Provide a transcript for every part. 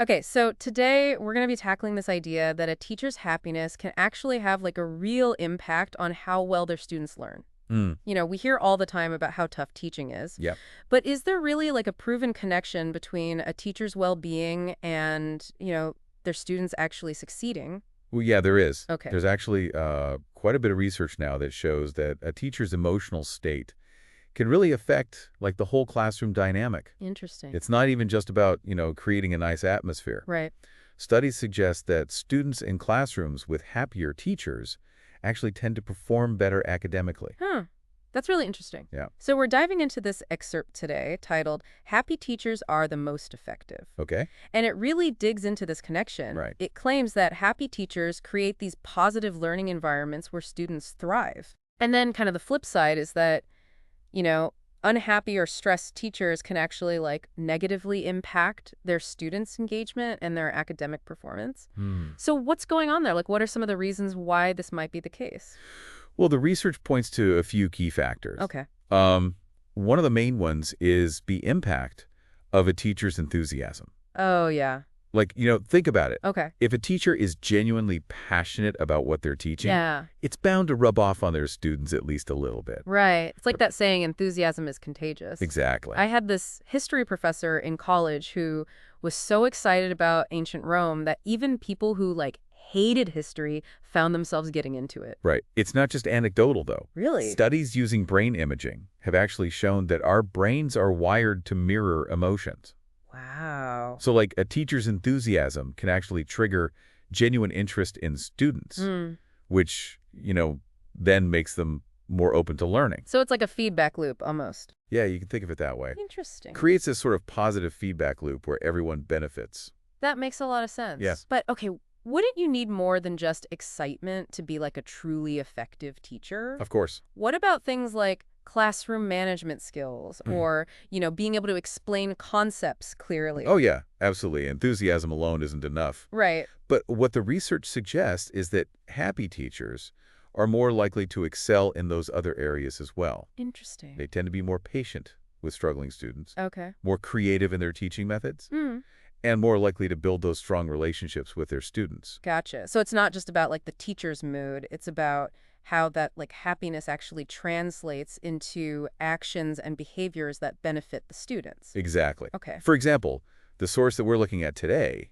Okay, so today we're going to be tackling this idea that a teacher's happiness can actually have like a real impact on how well their students learn. Mm, We hear all the time about how tough teaching is, yeah. but is there really like a proven connection between a teacher's well-being and, their students actually succeeding? Well, yeah, there is. Okay, There's actually quite a bit of research now that shows that a teacher's emotional state can really affect like the whole classroom dynamic. interesting. It's not even just about, creating a nice atmosphere. Right. Studies suggest that students in classrooms with happier teachers actually tend to perform better academically. Huh. That's really interesting. Yeah. So we're diving into this excerpt today titled Happy Teachers Are the Most Effective. Okay? And it really digs into this connection. Right. It claims that happy teachers create these positive learning environments where students thrive. And then kind of the flip side is that, you know, unhappy or stressed teachers can actually like negatively impact their students' engagement and their academic performance. Hmm. So what's going on there? Like, what are some of the reasons why this might be the case? Well, the research points to a few key factors. Okay. Um, One of the main ones is the impact of a teacher's enthusiasm. Oh, yeah. Like, think about it. Okay. If a teacher is genuinely passionate about what they're teaching, Yeah. it's bound to rub off on their students at least a little bit. Right. It's like that saying, enthusiasm is contagious. Exactly. I had this history professor in college who was so excited about ancient Rome that even people who like hated history found themselves getting into it. Right. It's not just anecdotal, though. Really? Studies using brain imaging have actually shown that our brains are wired to mirror emotions. Wow. So, like, a teacher's enthusiasm can actually trigger genuine interest in students, Hmm. which, then makes them more open to learning. So it's like a feedback loop almost. Yeah, you can think of it that way. Interesting. Creates this sort of positive feedback loop where everyone benefits. That makes a lot of sense. Yeah. But okay, wouldn't you need more than just excitement to be like a truly effective teacher? Of course. What about things like classroom management skills or, being able to explain concepts clearly? Oh, yeah, absolutely. Enthusiasm alone isn't enough. Right. But what the research suggests is that happy teachers are more likely to excel in those other areas as well. Interesting. They tend to be more patient with struggling students, Okay. more creative in their teaching methods, Hmm. and more likely to build those strong relationships with their students. Gotcha. So it's not just about like the teacher's mood. It's about how that like happiness actually translates into actions and behaviors that benefit the students. Exactly. Okay. For example, the source that we're looking at today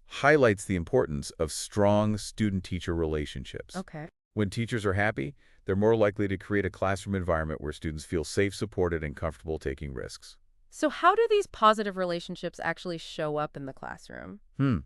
highlights the importance of strong student-teacher relationships. Okay. When teachers are happy, they're more likely to create a classroom environment where students feel safe, supported, and comfortable taking risks. So how do these positive relationships actually show up in the classroom?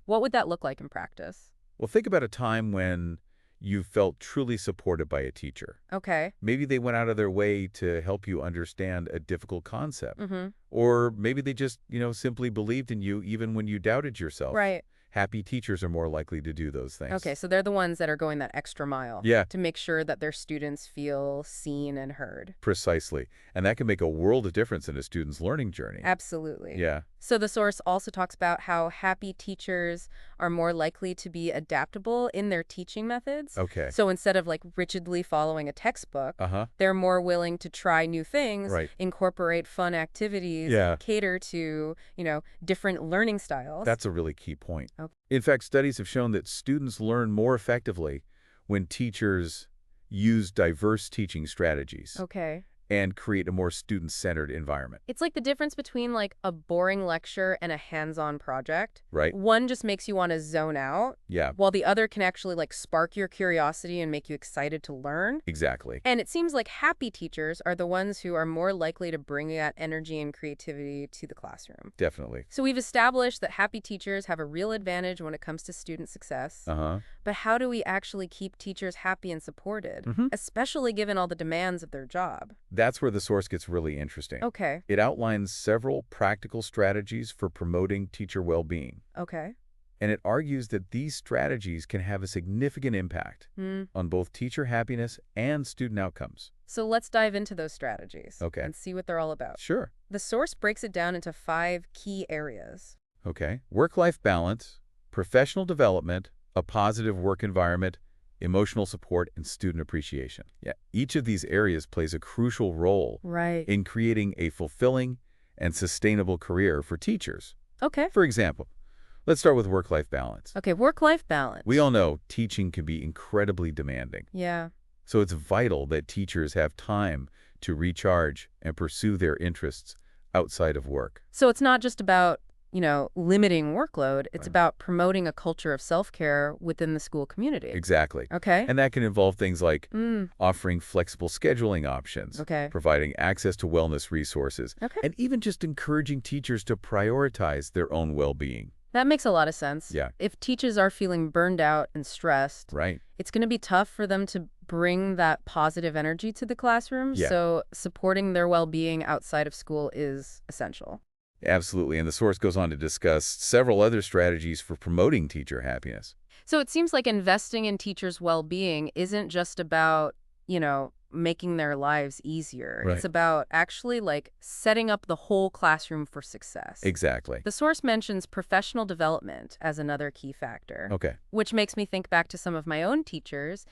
What would that look like in practice? Well, think about a time when you felt truly supported by a teacher. Okay. Maybe they went out of their way to help you understand a difficult concept. Mm-hmm. Or maybe they just, simply believed in you even when you doubted yourself. Right. Happy teachers are more likely to do those things. Okay, so they're the ones that are going that extra mile Yeah. to make sure that their students feel seen and heard. Precisely. And that can make a world of difference in a student's learning journey. Absolutely. Yeah. So the source also talks about how happy teachers are more likely to be adaptable in their teaching methods. Okay. So instead of like rigidly following a textbook, Uh-huh. they're more willing to try new things, Right. incorporate fun activities, Yeah. cater to, different learning styles. That's a really key point. Okay. In fact, studies have shown that students learn more effectively when teachers use diverse teaching strategies Okay. and create a more student-centered environment, It's like the difference between like a boring lecture and a hands-on project. right? One just makes you want to zone out, Yeah, while the other can actually like spark your curiosity and make you excited to learn. exactly. And it seems like happy teachers are the ones who are more likely to bring that energy and creativity to the classroom. Definitely. So we've established that happy teachers have a real advantage when it comes to student success. Uh-huh. But how do we actually keep teachers happy and supported, Mhm. especially given all the demands of their job? That's where the source gets really interesting. Okay. It outlines several practical strategies for promoting teacher well-being, Okay. and it argues that these strategies can have a significant impact Hmm. on both teacher happiness and student outcomes. So let's dive into those strategies Okay. and see what they're all about. Sure. The source breaks it down into 5 key areas. Okay. Work-life balance, professional development, a positive work environment, emotional support, and student appreciation. Yeah. Each of these areas plays a crucial role Right. in creating a fulfilling and sustainable career for teachers. Okay. For example, Let's start with work-life balance. Okay, work-life We balance. all know teaching can be incredibly demanding. Yeah. So it's vital that teachers have time to recharge and pursue their interests outside of work. So it's not just about, limiting workload. It's Right. about promoting a culture of self-care within the school community. Exactly. Okay. And that can involve things like Mm, offering flexible scheduling options, okay. providing access to wellness resources, Okay. and even just encouraging teachers to prioritize their own well-being. That makes a lot of sense. Yeah, If teachers are feeling burned out and stressed, right. it's going to be tough for them to bring that positive energy to the classroom. Yeah, So supporting their well-being outside of school is essential. absolutely. And the source goes on to discuss several other strategies for promoting teacher happiness. So it seems like investing in teachers' well-being isn't just about, making their lives easier. It's Right. about actually like setting up the whole classroom for success. Exactly. The source mentions professional development as another key factor, Okay. which makes me think back to some of my own teachers.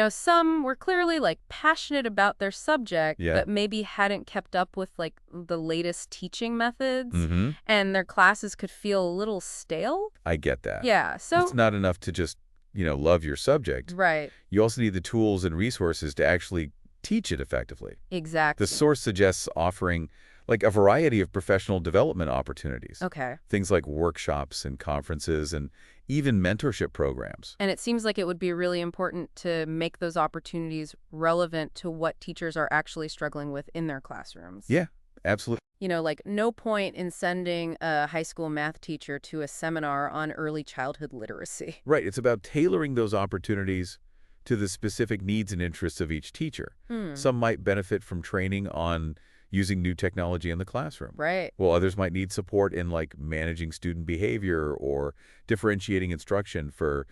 Some were clearly like passionate about their subject, Yeah. but maybe hadn't kept up with like the latest teaching methods, Mm-hmm. and their classes could feel a little stale. I get that. Yeah, It's so, not enough to just, love your subject. right, You also need the tools and resources to actually teach it effectively. The exactly. source suggests offering like a variety of professional development opportunities. Okay. Things like workshops and conferences and even mentorship programs. And it seems like it would be really important to make those opportunities relevant to what teachers are actually struggling with in their classrooms. Yeah, absolutely. Like no point in sending a high school math teacher to a seminar on early childhood literacy. Right. It's about tailoring those opportunities to the specific needs and interests of each teacher. Hmm. Some might benefit from training on using new technology in the classroom, Right. while others might need support in like managing student behavior or differentiating instruction for,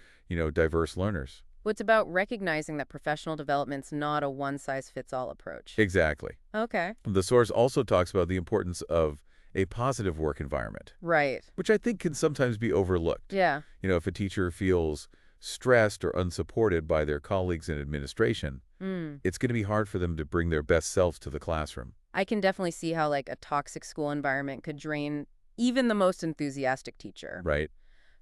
diverse learners. Well, it's about recognizing that professional development's not a one-size-fits-all approach. Exactly. Okay. The source also talks about the importance of a positive work environment, Right. which I think can sometimes be overlooked. Yeah. If a teacher feels stressed or unsupported by their colleagues in administration, Hmm. it's going to be hard for them to bring their best selves to the classroom. I can definitely see how like a toxic school environment could drain even the most enthusiastic teacher. Right.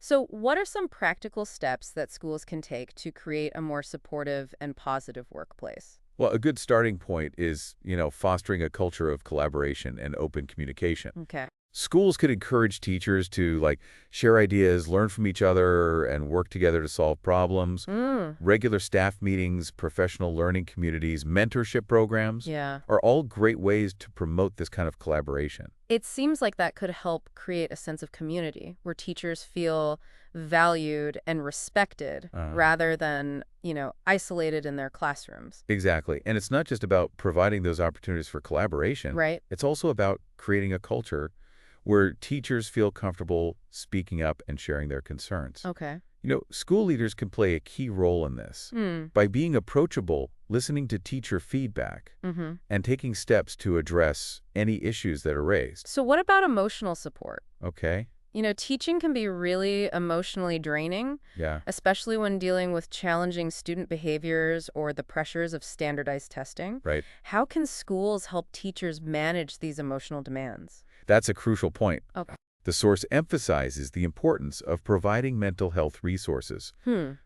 So, what are some practical steps that schools can take to create a more supportive and positive workplace? Well, a good starting point is, fostering a culture of collaboration and open communication. Okay. Schools could encourage teachers to, like, share ideas, learn from each other, and work together to solve problems. Mm. Regular staff meetings, professional learning communities, mentorship programs Yeah. are all great ways to promote this kind of collaboration. It seems like that could help create a sense of community where teachers feel valued and respected rather than, isolated in their classrooms. Exactly. And it's not just about providing those opportunities for collaboration. Right? It's also about creating a culture where teachers feel comfortable speaking up and sharing their concerns. Okay. School leaders can play a key role in this Hmm. by being approachable, listening to teacher feedback, Mm-hmm. and taking steps to address any issues that are raised. So, what about emotional support? Okay? Teaching can be really emotionally draining, Yeah. especially when dealing with challenging student behaviors or the pressures of standardized testing. Right. How can schools help teachers manage these emotional demands? That's a crucial point. Okay. The source emphasizes the importance of providing mental health resources,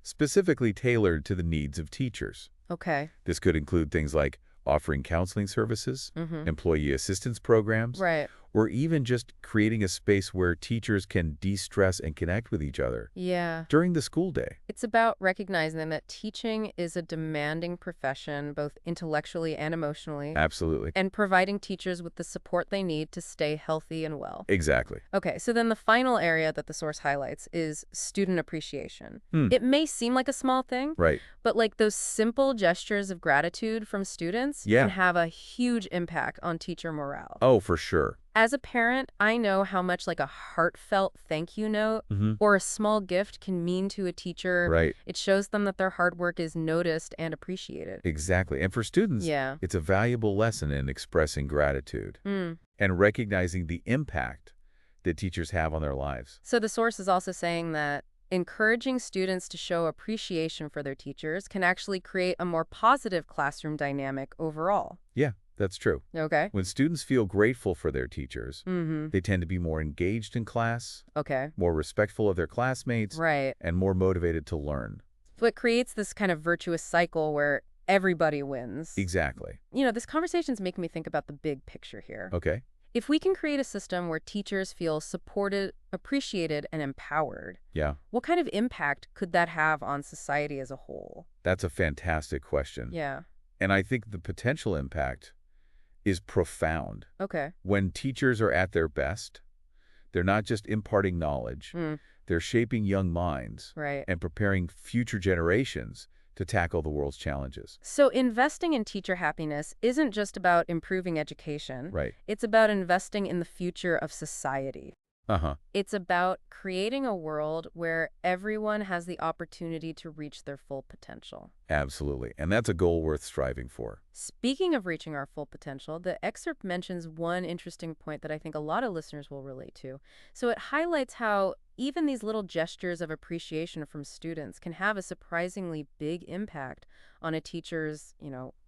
specifically tailored to the needs of teachers. Okay. This could include things like offering counseling services, Mm-hmm. employee assistance programs, Right. or even just creating a space where teachers can de-stress and connect with each other Yeah. during the school day. It's about recognizing that teaching is a demanding profession, both intellectually and emotionally, Absolutely. and providing teachers with the support they need to stay healthy and well. Exactly. Okay, so then the final area that the source highlights is student appreciation. Hmm. It may seem like a small thing, Right. but like those simple gestures of gratitude from students Yeah. can have a huge impact on teacher morale. Oh, for sure. As a parent, I know how much like a heartfelt thank you note Mm-hmm. or a small gift can mean to a teacher. Right. It shows them that their hard work is noticed and appreciated. Exactly. And for students, Yeah. it's a valuable lesson in expressing gratitude Mm. and recognizing the impact that teachers have on their lives. So the source is also saying that encouraging students to show appreciation for their teachers can actually create a more positive classroom dynamic overall. Yeah, That's true. Okay. When students feel grateful for their teachers, Mm-hmm. they tend to be more engaged in class, Okay. more respectful of their classmates, Right. and more motivated to learn. So it creates this kind of virtuous cycle where everybody wins. Exactly. This conversation's making me think about the big picture here. Okay. If we can create a system where teachers feel supported, appreciated, and empowered, Yeah, what kind of impact could that have on society as a whole? that's a fantastic question. Yeah. And I think the potential impact is profound. Okay. When teachers are at their best, they're not just imparting knowledge, Mm, they're shaping young minds right. and preparing future generations to tackle the world's challenges. So investing in teacher happiness isn't just about improving education. Right. It's about investing in the future of society. Uh-huh. It's about creating a world where everyone has the opportunity to reach their full potential. Absolutely. And that's a goal worth striving for. Speaking of reaching our full potential, the excerpt mentions one interesting point that I think a lot of listeners will relate to. So it highlights how even these little gestures of appreciation from students can have a surprisingly big impact on a teacher's,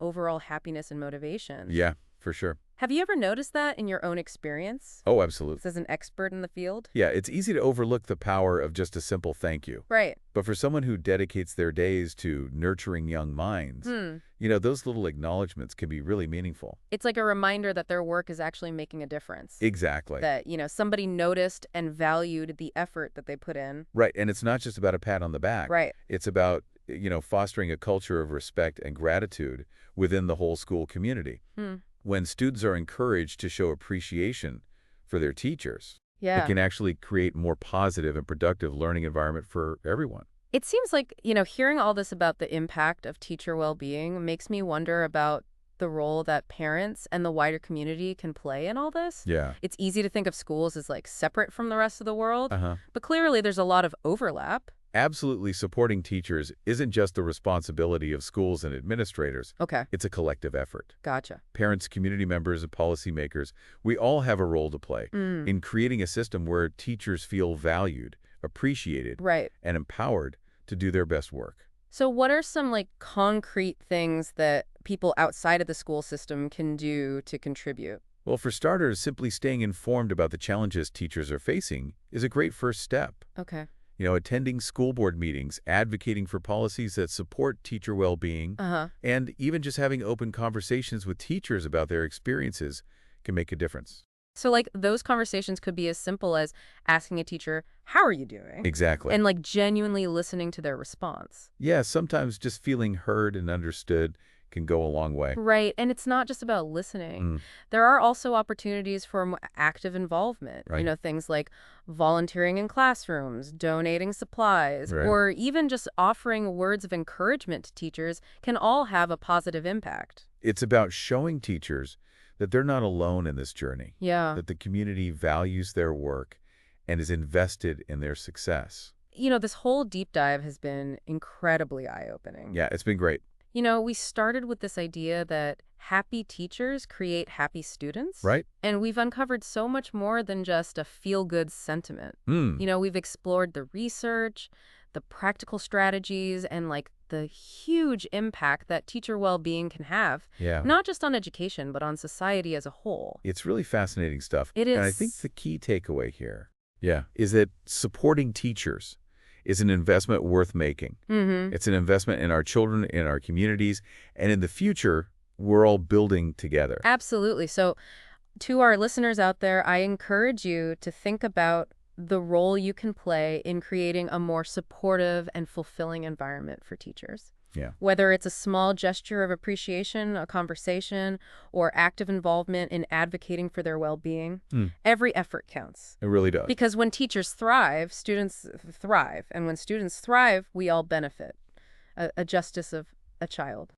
overall happiness and motivation. Yeah, for sure. Have you ever noticed that in your own experience? Oh, absolutely. As an expert in the field? Yeah, it's easy to overlook the power of just a simple thank you. Right. But for someone who dedicates their days to nurturing young minds, those little acknowledgments can be really meaningful. It's like a reminder that their work is actually making a difference. Exactly. That, somebody noticed and valued the effort that they put in. Right, and it's not just about a pat on the back. Right. It's about, fostering a culture of respect and gratitude within the whole school community. When students are encouraged to show appreciation for their teachers, it Yeah. can actually create a more positive and productive learning environment for everyone. It seems like, hearing all this about the impact of teacher well-being makes me wonder about the role that parents and the wider community can play in all this. Yeah. It's easy to think of schools as like separate from the rest of the world, Uh-huh. but clearly there's a lot of overlap. Absolutely, supporting teachers isn't just the responsibility of schools and administrators. Okay. It's a collective effort. Gotcha. Parents, community members, and policymakers, we all have a role to play in creating a system where teachers feel valued, appreciated, Right. and empowered to do their best work. So what are some concrete things that people outside of the school system can do to contribute? Well, for starters, simply staying informed about the challenges teachers are facing is a great first step. Okay. Attending school board meetings, advocating for policies that support teacher well-being, Uh-huh. and even just having open conversations with teachers about their experiences can make a difference. So those conversations could be as simple as asking a teacher, "How are you doing?" Exactly. And genuinely listening to their response. Yeah, sometimes just feeling heard and understood can go a long way. Right. And it's not just about listening. Mm, There are also opportunities for more active involvement. Right. Things like volunteering in classrooms, donating supplies, Right. or even just offering words of encouragement to teachers can all have a positive impact. It's about showing teachers that they're not alone in this journey, Yeah. that the community values their work and is invested in their success. This whole deep dive has been incredibly eye-opening. Yeah, it's been great. We started with this idea that happy teachers create happy students. Right? And we've uncovered so much more than just a feel-good sentiment. Hmm. We've explored the research, the practical strategies, and the huge impact that teacher well-being can have, Yeah. not just on education, but on society as a whole. It's really fascinating stuff. It And I is. think the key takeaway here, is that supporting teachers is an investment worth making. Mm-hmm. It's an investment in our children, in our communities, and in the future, we're all building together. Absolutely. So to our listeners out there, I encourage you to think about the role you can play in creating a more supportive and fulfilling environment for teachers. Yeah. Whether it's a small gesture of appreciation, a conversation, or active involvement in advocating for their well-being, every effort counts. It really does. Because when teachers thrive, students thrive. And when students thrive, we all benefit. A justice of a child.